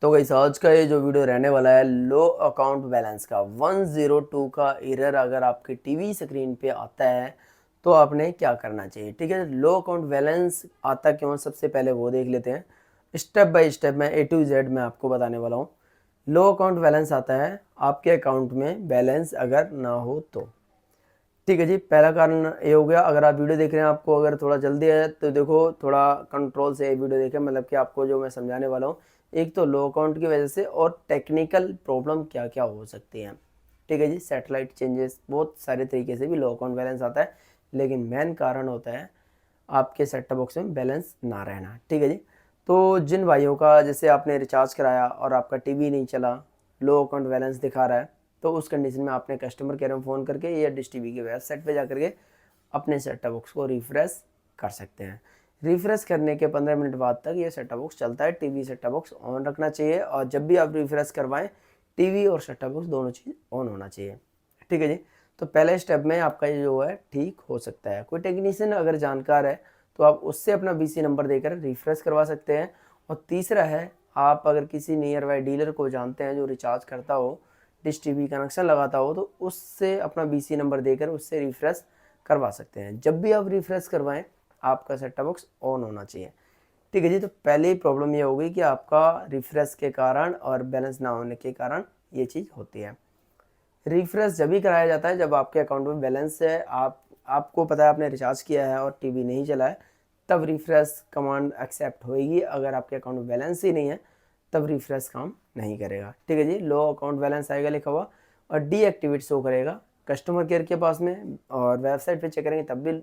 तो गाइस आज का ये जो वीडियो रहने वाला है लो अकाउंट बैलेंस का 102 का एरर अगर आपके टीवी स्क्रीन पे आता है तो आपने क्या करना चाहिए। ठीक है, लो अकाउंट बैलेंस आता क्यों, सबसे पहले वो देख लेते हैं। स्टेप बाय स्टेप मैं A to Z मैं आपको बताने वाला हूँ। लो अकाउंट बैलेंस आता है आपके अकाउंट में बैलेंस अगर ना हो तो। ठीक है जी, पहला कारण ये हो गया। अगर आप वीडियो देख रहे हैं, आपको अगर थोड़ा जल्दी है तो देखो थोड़ा कंट्रोल से वीडियो देखें, मतलब कि आपको जो मैं समझाने वाला हूँ, एक तो लो अकाउंट की वजह से और टेक्निकल प्रॉब्लम क्या क्या हो सकती हैं। ठीक है जी, सैटेलाइट चेंजेस, बहुत सारे तरीके से भी लो अकाउंट बैलेंस आता है, लेकिन मेन कारण होता है आपके सेट टॉप बॉक्स में बैलेंस ना रहना। ठीक है जी, तो जिन भाइयों का जैसे आपने रिचार्ज कराया और आपका टीवी नहीं चला, लो अकाउंट बैलेंस दिखा रहा है, तो उस कंडीशन में आपने कस्टमर केयर में फ़ोन करके या डिश टीवी की वेबसाइट पे जा करके अपने सेट टॉप बॉक्स को रिफ्रेश कर सकते हैं। रिफ्रेश करने के 15 मिनट बाद तक ये सेट टॉप बॉक्स चलता है। TV set top box on रखना चाहिए और जब भी आप रिफ्रेश करवाएं टीवी और सेट टॉप बॉक्स दोनों चीज़ ऑन होना चाहिए। ठीक है जी, तो पहले स्टेप में आपका ये जो है ठीक हो सकता है। कोई टेक्नीशियन अगर जानकार है तो आप उससे अपना BC नंबर देकर रिफ्रेश करवा सकते हैं। और तीसरा है, आप अगर किसी नियर बाय डीलर को जानते हैं जो रिचार्ज करता हो, डिश टीवी कनेक्शन लगाता हो, तो उससे अपना BC नंबर देकर उससे रिफ्रेश करवा सकते हैं। जब भी आप रिफ्रेश करवाएं आपका सेट टॉप बॉक्स ऑन होना चाहिए। ठीक है जी, तो पहले ही प्रॉब्लम ये हो गई कि आपका रिफ्रेश के कारण और बैलेंस ना होने के कारण ये चीज़ होती है। रिफ्रेश जब भी कराया जाता है जब आपके अकाउंट में बैलेंस है, आपको पता है आपने रिचार्ज किया है और टीवी नहीं चला है, तब रिफ्रेश कमांड एक्सेप्ट होएगी। अगर आपके अकाउंट में बैलेंस ही नहीं है तब रिफ्रेश काम नहीं करेगा। ठीक है जी, लो अकाउंट बैलेंस आएगा लिखा हुआ और डीएक्टिवेट शो करेगा कस्टमर केयर के पास में, और वेबसाइट पे चेक करेंगे तब भी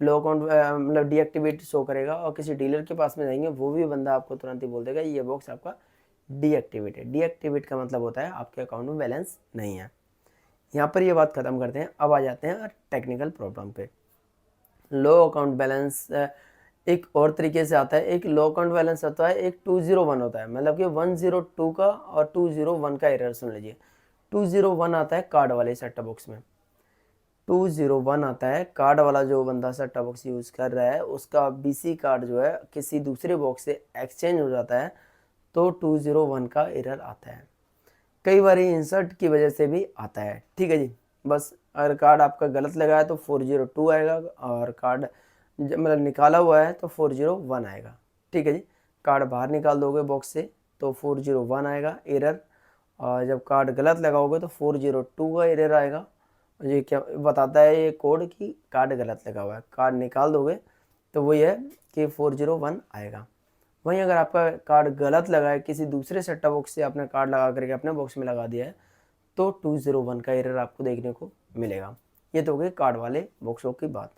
लो अकाउंट मतलब डीएक्टिवेट शो करेगा। और किसी डीलर के पास में जाएंगे वो भी बंदा आपको तुरंत ही बोल देगा ये बॉक्स आपका डीएक्टिवेट है। डीएक्टिवेट का मतलब होता है आपके अकाउंट में बैलेंस नहीं है। यहाँ पर ये बात ख़त्म करते हैं, अब आ जाते हैं टेक्निकल प्रॉब्लम पे। लो अकाउंट बैलेंस एक और तरीके से आता है। एक लो अकाउंट बैलेंस होता है, एक 201 होता है, मतलब कि 102 का और 201 का एरर सुन लीजिए। 201 आता है कार्ड वाले सेट टॉप बॉक्स में। 201 आता है कार्ड वाला, जो बंदा सेट टॉप बॉक्स यूज़ कर रहा है उसका BC कार्ड जो है किसी दूसरे बॉक्स से एक्सचेंज हो जाता है, तो 201 का एरर आता है। कई बार इंसर्ट की वजह से भी आता है। ठीक है जी, बस अगर कार्ड आपका गलत लगा है तो 402 आएगा, और कार्ड मतलब निकाला हुआ है तो 401 आएगा। ठीक है जी, कार्ड बाहर निकाल दोगे बॉक्स से तो 401 आएगा एरर, और जब कार्ड गलत लगाओगे तो 402 का एरर आएगा। ये क्या बताता है ये कोड कि कार्ड गलत लगा हुआ है। कार्ड निकाल दोगे तो वही है कि 401 आएगा। वहीं अगर आपका कार्ड गलत लगा है, किसी दूसरे सेट टॉप बॉक्स से आपने कार्ड लगा करके अपने बॉक्स में लगा दिया है, तो 201 का एरर आपको देखने को मिलेगा। ये तो हो गई कार्ड वाले बॉक्सों की बात।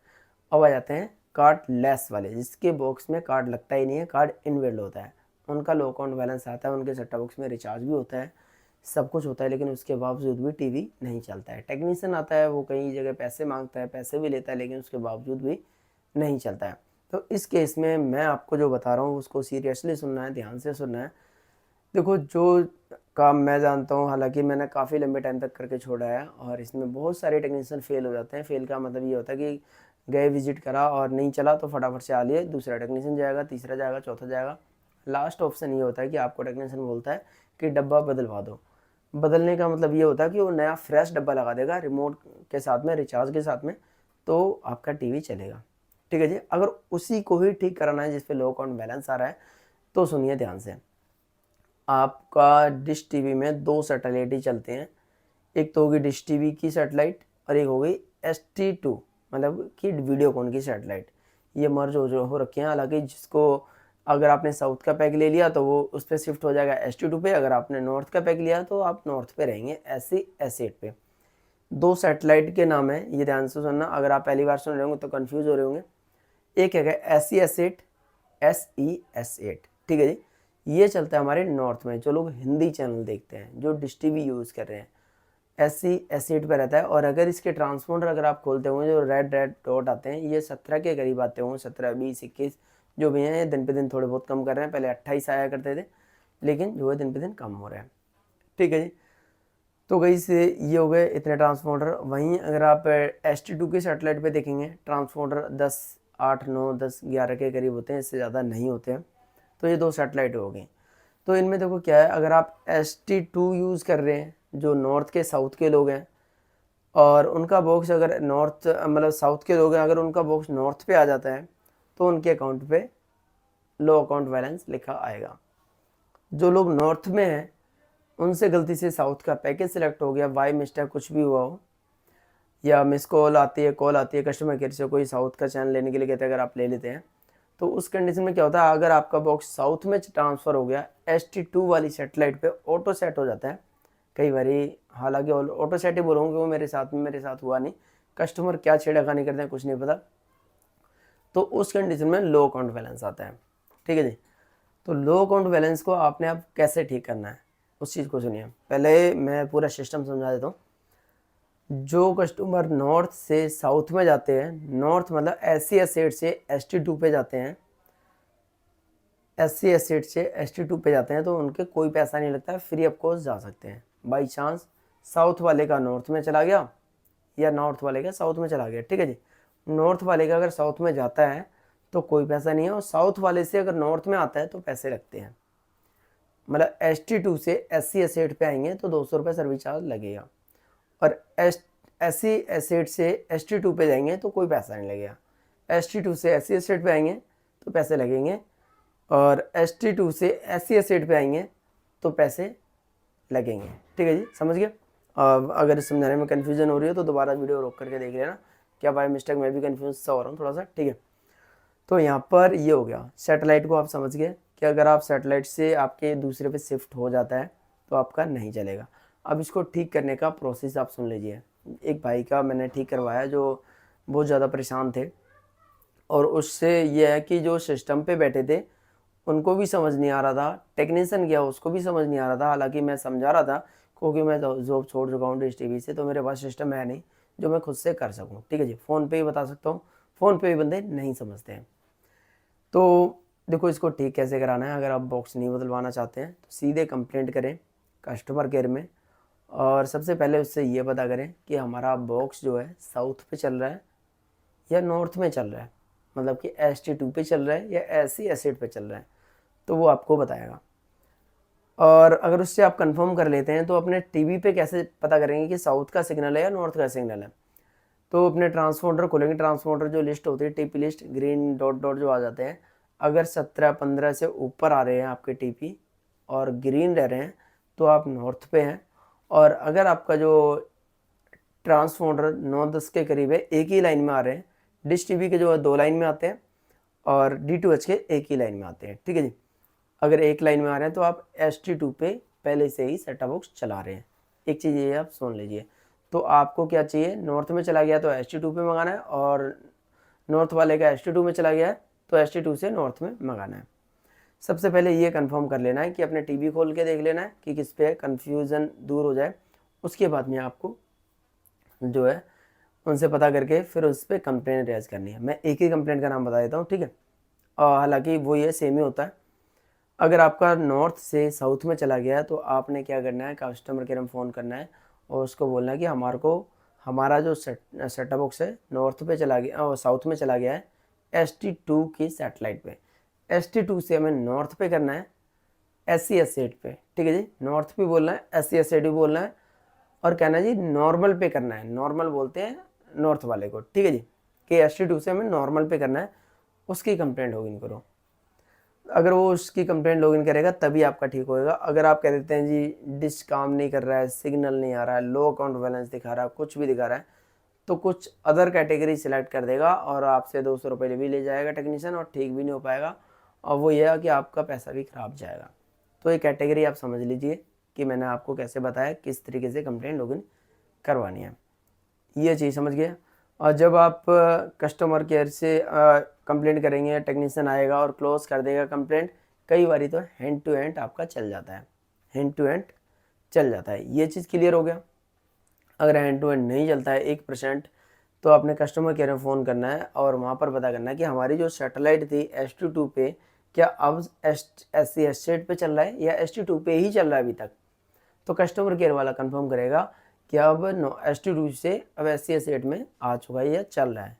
अब आ जाते हैं कार्ड लेस वाले, जिसके बॉक्स में कार्ड लगता ही नहीं है, कार्ड इनवेल्ड होता है। उनका लो अकाउंट बैलेंस आता है, उनके सेट टॉप बॉक्स में रिचार्ज भी होता है, सब कुछ होता है, लेकिन उसके बावजूद भी टीवी नहीं चलता है। टेक्नीशियन आता है, वो कई जगह पैसे मांगता है, पैसे भी लेता है, लेकिन उसके बावजूद भी नहीं चलता है। तो इस केस में मैं आपको जो बता रहा हूँ उसको सीरियसली सुनना है, ध्यान से सुनना है। देखो, जो काम मैं जानता हूँ, हालांकि मैंने काफ़ी लंबे टाइम तक करके छोड़ा है, और इसमें बहुत सारे टेक्नीशियन फेल हो जाते हैं। फेल का मतलब ये होता है कि गए, विजिट करा और नहीं चला तो फटाफट से आ लिए, दूसरा टेक्नीशियन जाएगा, तीसरा जाएगा, चौथा जाएगा। लास्ट ऑप्शन ये होता है कि आपको टेक्नीशियन बोलता है कि डब्बा बदलवा दो। बदलने का मतलब ये होता है कि वो नया फ्रेश डब्बा लगा देगा रिमोट के साथ में, रिचार्ज के साथ में, तो आपका टीवी चलेगा। ठीक है जी, अगर उसी को ही ठीक कराना है जिस पे लो अकाउंट बैलेंस आ रहा है, तो सुनिए ध्यान से। आपका डिश टीवी में दो सैटेलाइट ही चलते हैं। एक तो होगी डिश टीवी की सैटेलाइट और एक हो गई ST2 मतलब कि वीडियोकॉन की सैटेलाइट। ये मर्ज हो रखे हैं। हालांकि जिसको अगर आपने साउथ का पैक ले लिया तो वो उस पर शिफ्ट हो जाएगा ST2 पे, अगर आपने नॉर्थ का पैक लिया तो आप नॉर्थ पे रहेंगे SC/S8 पे। दो सैटेलाइट के नाम है, ये ध्यान से सुनना, अगर आप पहली बार सुन रहे होंगे तो कंफ्यूज हो रहे होंगे। एक है SC/S8, SE/S8। ठीक है जी, ये चलता है हमारे नॉर्थ में, जो लोग हिंदी चैनल देखते हैं, जो डिश टीवी यूज़ कर रहे हैं, SC/S8 पे रहता है। और अगर इसके ट्रांसपोंडर अगर आप खोलते होंगे, जो रेड रेड डॉट आते हैं, ये 17 के करीब आते होंगे, 17, 20, 21 जो भी हैं। दिन पे दिन थोड़े बहुत कम कर रहे हैं, पहले 28 आया करते थे, लेकिन जो है दिन पे दिन कम हो रहे हैं। ठीक है जी, तो गई से ये हो गए इतने ट्रांसपोंडर। वहीं अगर आप ST2 के सैटेलाइट पे देखेंगे, ट्रांसपोंडर 10, 8, 9, 10, 11 के करीब होते हैं, इससे ज़्यादा नहीं होते हैं। तो ये दो सैटेलाइट हो गई। तो इनमें देखो क्या है, अगर आप ST2 यूज़ कर रहे हैं, जो नॉर्थ के साउथ के लोग हैं, और उनका बॉक्स अगर नॉर्थ मतलब साउथ के लोग हैं, अगर उनका बॉक्स नॉर्थ पे आ जाता है तो उनके अकाउंट पे लो अकाउंट बैलेंस लिखा आएगा। जो लोग नॉर्थ में हैं उनसे गलती से साउथ का पैकेज सिलेक्ट हो गया, बाय मिस्टेक कुछ भी हुआ हो, या मिस कॉल आती है कस्टमर केयर से, कोई साउथ का चैनल लेने के लिए कहते हैं, अगर आप ले लेते हैं तो उस कंडीशन में क्या होता है, अगर आपका बॉक्स साउथ में ट्रांसफ़र हो गया, ST2 वाली सेटेलाइट पे ऑटो सेट हो जाता है कई बारी। हालांकि ऑटो सेट ही बोलूँगा, वो मेरे साथ हुआ नहीं, कस्टमर क्या छेड़खानी करते हैं कुछ नहीं पता, तो उस कंडीशन में लो अकाउंट बैलेंस आता है। ठीक है जी। तो लो अकाउंट बैलेंस को आपने अब कैसे ठीक करना है उस चीज़ को सुनिए। पहले मैं पूरा सिस्टम समझा देता हूँ। जो कस्टमर नॉर्थ से साउथ में जाते हैं, नॉर्थ मतलब SC एसेट से ST2 पे जाते हैं, SC एसेट से ST2 पे जाते हैं, तो उनके कोई पैसा नहीं लगता है, फ्री ऑफ कॉस्ट जा सकते हैं। बाई चांस साउथ वाले का नॉर्थ में चला गया या नॉर्थ वाले का साउथ में चला गया, ठीक है जी, नॉर्थ वाले का अगर साउथ में जाता है तो कोई पैसा नहीं है, और साउथ वाले से अगर नॉर्थ में आता है तो पैसे लगते हैं। मतलब ST2 से SC एसेट पे आएंगे तो 200 रुपये सर्विस चार्ज लगेगा, और SC एसेट से ST2 पे जाएंगे तो कोई पैसा नहीं लगेगा। ST2 से SC एसेट पे आएंगे तो पैसे लगेंगे, और ST2 से SC एसेट पे आएंगे तो पैसे लगेंगे। ठीक है जी, समझ गए। अगर समझाने में कन्फ्यूजन हो रही हो तो दोबारा वीडियो रोक करके देख लेना, क्या बाय मिस्टेक मैं भी कन्फ्यूज सा हो रहा हूँ थोड़ा सा। ठीक है, तो यहाँ पर ये हो गया, सैटेलाइट को आप समझ गए कि अगर आप सैटेलाइट से आपके दूसरे पे शिफ्ट हो जाता है तो आपका नहीं चलेगा। अब इसको ठीक करने का प्रोसेस आप सुन लीजिए। एक भाई का मैंने ठीक करवाया जो बहुत ज़्यादा परेशान थे, और उससे ये है कि जो सिस्टम पे बैठे थे उनको भी समझ नहीं आ रहा था, टेक्नीशियन गया उसको भी समझ नहीं आ रहा था, हालांकि मैं समझा रहा था क्योंकि मैं जॉब छोड़ चुका हूँ डिश टीवी से, तो मेरे पास सिस्टम है नहीं जो मैं खुद से कर सकूँ। ठीक है जी, फ़ोन पे ही बता सकता हूँ, फ़ोन पे भी बंदे नहीं समझते हैं। तो देखो इसको ठीक कैसे कराना है। अगर आप बॉक्स नहीं बदलवाना चाहते हैं तो सीधे कंप्लेंट करें कस्टमर केयर में, और सबसे पहले उससे ये पता करें कि हमारा बॉक्स जो है साउथ पे चल रहा है या नॉर्थ में चल रहा है, मतलब कि ST2 पे चल रहा है या SC एसेट पे चल रहा है, तो वो आपको बताएगा। और अगर उससे आप कंफर्म कर लेते हैं तो अपने टीवी पे कैसे पता करेंगे कि साउथ का सिग्नल है या नॉर्थ का सिग्नल है। तो अपने ट्रांसपोंडर खोलेंगे, ट्रांसपोंडर जो लिस्ट होती है TP list, green dot dot जो आ जाते हैं, अगर 17-15 से ऊपर आ रहे हैं आपके TP और ग्रीन रह रहे हैं तो आप नॉर्थ पे हैं, और अगर आपका जो ट्रांसपोंडर 9-10 के करीब है, एक ही लाइन में आ रहे हैं, डिश टीवी के जो है 2 लाइन में आते हैं और D2H के एक ही लाइन में आते हैं। ठीक है जी, अगर एक लाइन में आ रहे हैं तो आप ST2 पे पहले से ही सेटअप बॉक्स चला रहे हैं। एक चीज़ ये आप सुन लीजिए, तो आपको क्या चाहिए, नॉर्थ में चला गया तो ST2 पे मंगाना है, और नॉर्थ वाले का ST2 में चला गया है तो ST2 से नॉर्थ में मंगाना है। सबसे पहले ये कंफर्म कर लेना है कि अपने टीवी खोल के देख लेना है कि किस पे कन्फ्यूज़न दूर हो जाए। उसके बाद में आपको जो है उनसे पता करके फिर उस पर कंप्लेंट रेज करनी है। मैं एक ही कंप्लेंट का नाम बता देता हूँ, ठीक है, हालांकि वो ये सेम ही होता है। अगर आपका नॉर्थ से साउथ में चला गया है तो आपने क्या करना है, कस्टमर केयर में फ़ोन करना है और उसको बोलना है कि हमारा जो सेटअप बॉक्स है नॉर्थ पे चला गया और साउथ में चला गया है ST2 की सैटेलाइट पे, ST2 से हमें नॉर्थ पे करना है SC एसेट पे। ठीक है जी, नॉर्थ भी बोलना है, SC एसेट भी बोलना है, और कहना है जी नॉर्मल पे करना है, नॉर्मल बोलते हैं नॉर्थ वाले को। ठीक है जी, कि ST2 से हमें नॉर्मल पे करना है, उसकी कंप्लेंट लॉगिन करो। अगर वो उसकी कंप्लेंट लॉगिन करेगा तभी आपका ठीक होएगा। अगर आप कह देते हैं जी डिश काम नहीं कर रहा है, सिग्नल नहीं आ रहा है, लो अकाउंट बैलेंस दिखा रहा है, कुछ भी दिखा रहा है, तो कुछ अदर कैटेगरी सिलेक्ट कर देगा और आपसे 200 रुपये भी ले जाएगा टेक्नीशियन, और ठीक भी नहीं हो पाएगा, और वो ये है कि आपका पैसा भी खराब जाएगा। तो ये कैटेगरी आप समझ लीजिए कि मैंने आपको कैसे बताया किस तरीके से कंप्लेंट लॉगिन करवानी है, ये चीज़ समझ गए। और जब आप कस्टमर केयर से कंप्लेंट करेंगे, टेक्नीशियन आएगा और क्लोज कर देगा कंप्लेंट, कई बारी तो हैंड टू हैंड आपका चल जाता है, हैंड टू हैंड चल जाता है। ये चीज़ क्लियर हो गया। अगर हैंड टू हैंड नहीं चलता है 1%, तो आपने कस्टमर केयर में फ़ोन करना है और वहाँ पर पता करना है कि हमारी जो सैटेलाइट थी ST2 पे, क्या अब SC एसेट पे चल रहा है या ST2 पे ही चल रहा है अभी तक। तो कस्टमर केयर वाला कंफर्म करेगा कि अब ST2 से अब SC एसेट में आ चुका है या चल रहा है।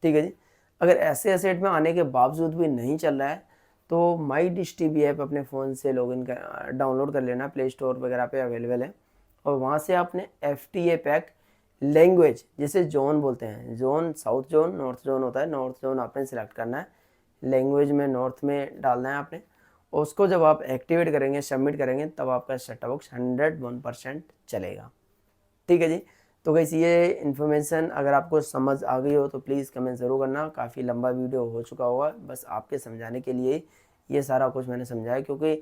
ठीक है जी, अगर SC एसेट में आने के बावजूद भी नहीं चल रहा है तो माई डिश टीवी ऐप अपने फ़ोन से लॉगिन कर डाउनलोड कर लेना, प्ले स्टोर वगैरह पे अवेलेबल है। और वहाँ से आपने FTA पैक लैंग्वेज, जिसे जोन बोलते हैं, zone south zone, north zone होता है, नॉर्थ जोन आपने सेलेक्ट करना है, लैंग्वेज में नॉर्थ में डालना है आपने। और उसको जब आप एक्टिवेट करेंगे, सबमिट करेंगे, तब आपका सेट टॉप बॉक्स 101% चलेगा। ठीक है जी। तो गाइस ये इन्फॉर्मेशन अगर आपको समझ आ गई हो तो प्लीज़ कमेंट ज़रूर करना। काफ़ी लंबा वीडियो हो चुका होगा, बस आपके समझाने के लिए ये सारा कुछ मैंने समझाया, क्योंकि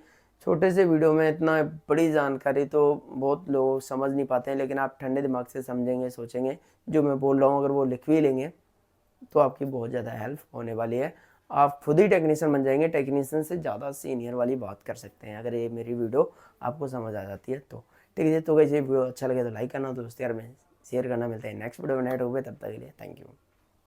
छोटे से वीडियो में इतना बड़ी जानकारी तो बहुत लोग समझ नहीं पाते हैं। लेकिन आप ठंडे दिमाग से समझेंगे, सोचेंगे, जो मैं बोल रहा हूँ अगर वो लिख भी लेंगे तो आपकी बहुत ज़्यादा हेल्प होने वाली है। आप खुद ही टेक्नीशियन बन जाएंगे, टेक्नीशियन से ज़्यादा सीनियर वाली बात कर सकते हैं अगर ये मेरी वीडियो आपको समझ आ जाती है तो। ठीक है, तो गाइस ये वीडियो अच्छा लगे तो लाइक करना, दोस्त यार में शेयर करना। मिलते हैं नेक्स्ट वीडियो में, नए टॉपिक पे, तब तक के लिए थैंक यू।